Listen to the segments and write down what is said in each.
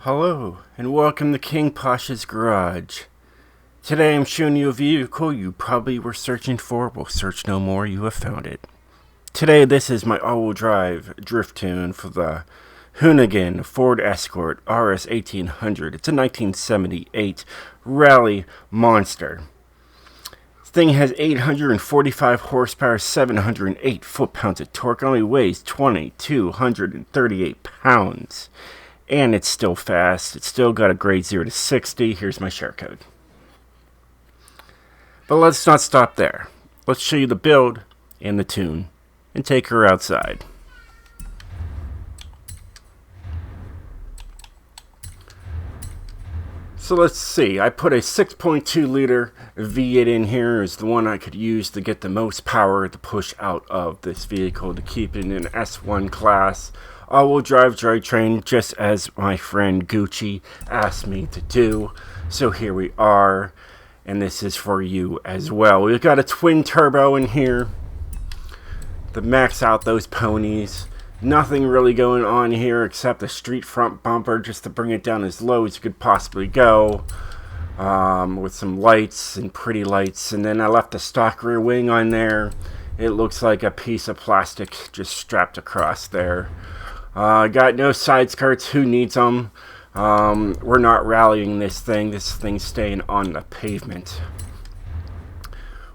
Hello, and welcome to King Pasha's Garage. Today I'm showing you a vehicle you probably were searching for. Well, search no more, you have found it. Today this is my all-wheel drive drift tune for the Hoonigan Ford Escort Rs1800. It's a 1978 rally monster. This thing has 845 horsepower, 708 foot-pounds of torque, only weighs 2,238 pounds. And it's still fast. It's still got a grade 0 to 60. Here's my share code. But let's not stop there. Let's show you the build and the tune and take her outside. So let's see. I put a 6.2 liter V8 in here as the one I could use to get the most power to push out of this vehicle to keep it in an S1 class. All-wheel drive drivetrain, just as my friend Gucci asked me to do. So here we are, and this is for you as well. We've got a twin turbo in here to max out those ponies. Nothing really going on here except a street front bumper just to bring it down as low as you could possibly go, with some lights and pretty lights. And then I left the stock rear wing on there. It looks like a piece of plastic just strapped across there. Got no side skirts. Who needs them? We're not rallying this thing. This thing's staying on the pavement.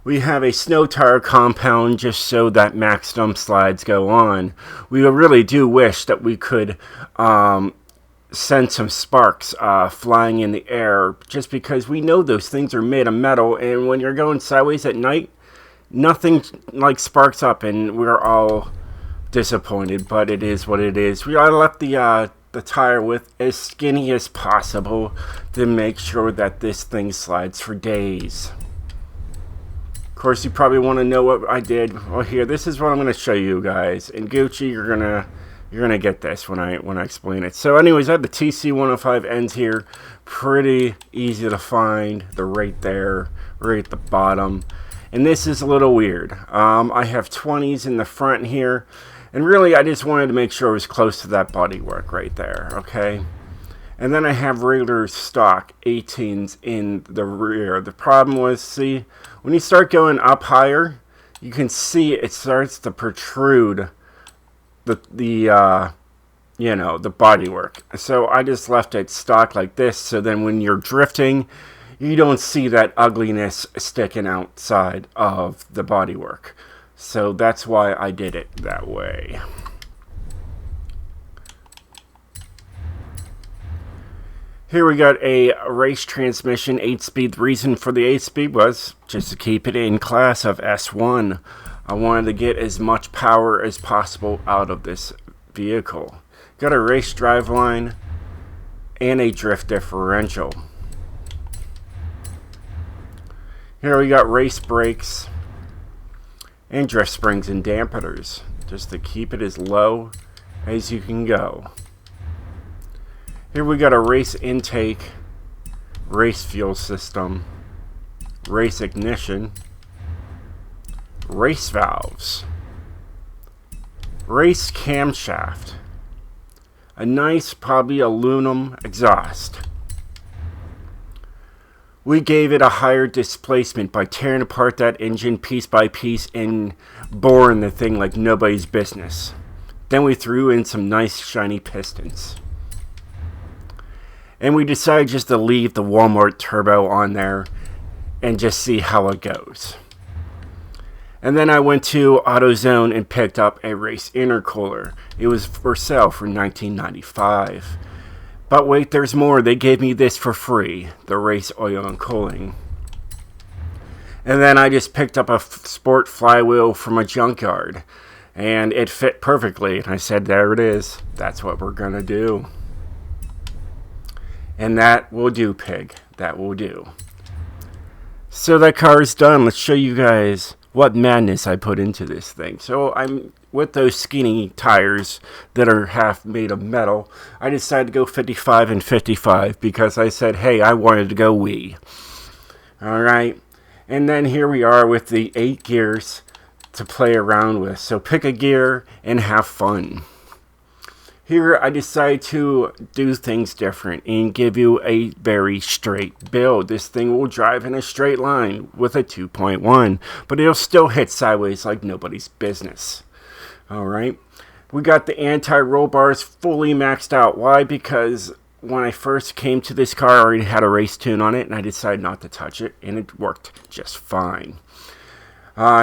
We have a snow tire compound just so that max dump slides go on. We really do wish that we could send some sparks flying in the air, just because we know those things are made of metal, and when you're going sideways at night, nothing like sparks up, and we're all disappointed, but it is what it is. I left the tire width as skinny as possible to make sure that this thing slides for days. Of course, you probably want to know what I did. Well, here, this is what I'm going to show you guys. And Gucci, you're gonna get this when I explain it. So, anyways, I have the TC105 ends here. Pretty easy to find. They're right there, right at the bottom. And this is a little weird. I have 20s in the front here. And really, I just wanted to make sure it was close to that bodywork right there, okay? And then I have regular stock 18s in the rear. The problem was, see, when you start going up higher, you can see it starts to protrude the bodywork. So I just left it stock like this, so then when you're drifting, you don't see that ugliness sticking outside of the bodywork. So that's why I did it that way. Here we got a race transmission, 8-speed. The reason for the 8-speed was just to keep it in class of S1. I wanted to get as much power as possible out of this vehicle. Got a race driveline and a drift differential. Here we got race brakes and drift springs and dampeners, just to keep it as low as you can go. Here we got a race intake, race fuel system, race ignition, race valves, race camshaft, a nice probably aluminum exhaust. We gave it a higher displacement by tearing apart that engine piece by piece and boring the thing like nobody's business. Then we threw in some nice shiny pistons. And we decided just to leave the Walmart turbo on there and just see how it goes. And then I went to AutoZone and picked up a race intercooler. It was for sale for $19.95. But wait, there's more. They gave me this for free, the race oil and cooling. And then I just picked up a sport flywheel from a junkyard, and it fit perfectly. And I said, there it is. That's what we're going to do. And that will do, pig. That will do. So that car is done. Let's show you guys what madness I put into this thing. So I'm with those skinny tires that are half made of metal. I decided to go 55 and 55 because I said, hey, I wanted to go wee. Alright. And then here we are with the 8 gears to play around with. So pick a gear and have fun. Here I decided to do things different and give you a very straight build. This thing will drive in a straight line with a 2.1, but it'll still hit sideways like nobody's business. Alright, we got the anti-roll bars fully maxed out. Why? Because when I first came to this car, I already had a race tune on it, and I decided not to touch it, and it worked just fine.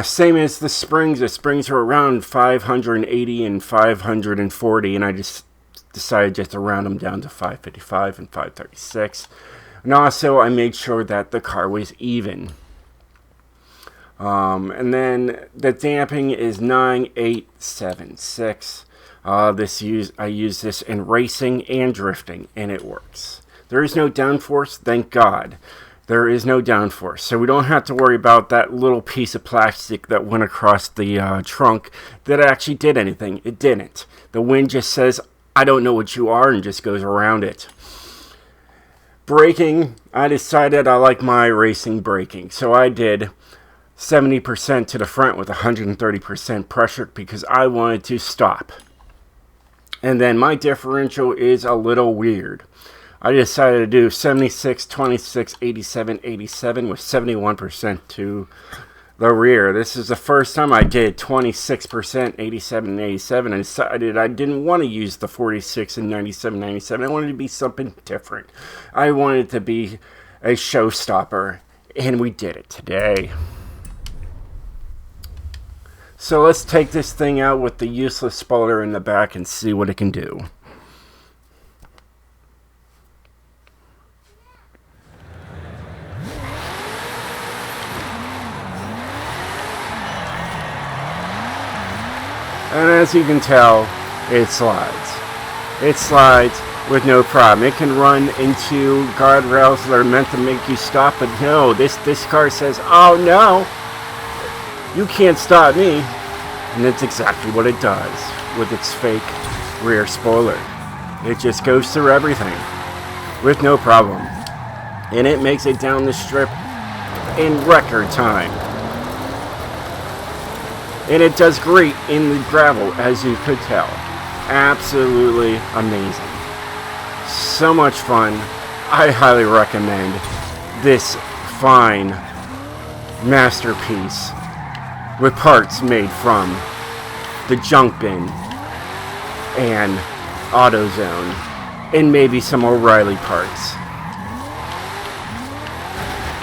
Same as the springs. The springs are around 580 and 540, and I just decided just to round them down to 555 and 536. And also, I made sure that the car was even. And then the damping is 9876. I use this in racing and drifting, and it works. There is no downforce, thank God. There is no downforce, so we don't have to worry about that little piece of plastic that went across the trunk that actually did anything. It didn't. The wind just says, I don't know what you are, and just goes around it. Braking, I decided I like my racing braking, so I did 70% to the front with 130% pressure because I wanted to stop. And then my differential is a little weird. I decided to do 76, 26, 87, 87 with 71% to the rear. This is the first time I did 26%, 87, and 87. I decided I didn't want to use the 46 and 97, 97. I wanted to be something different. I wanted to be a showstopper, and we did it today. So let's take this thing out with the useless spoiler in the back and see what it can do. And as you can tell, it slides. It slides with no problem. It can run into guardrails that are meant to make you stop, but no, this car says, oh no, you can't stop me. And that's exactly what it does with its fake rear spoiler. It just goes through everything with no problem. And it makes it down the strip in record time. And it does great in the gravel, as you could tell. Absolutely amazing. So much fun. I highly recommend this fine masterpiece with parts made from the junk bin and AutoZone and maybe some O'Reilly parts.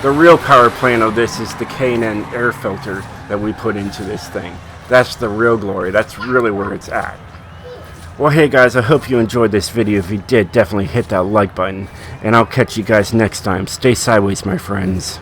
The real power plant of this is the K&N air filter that we put into this thing. That's the real glory. That's really where it's at. Well, hey guys, I hope you enjoyed this video. If you did, definitely hit that like button. And I'll catch you guys next time. Stay sideways, my friends.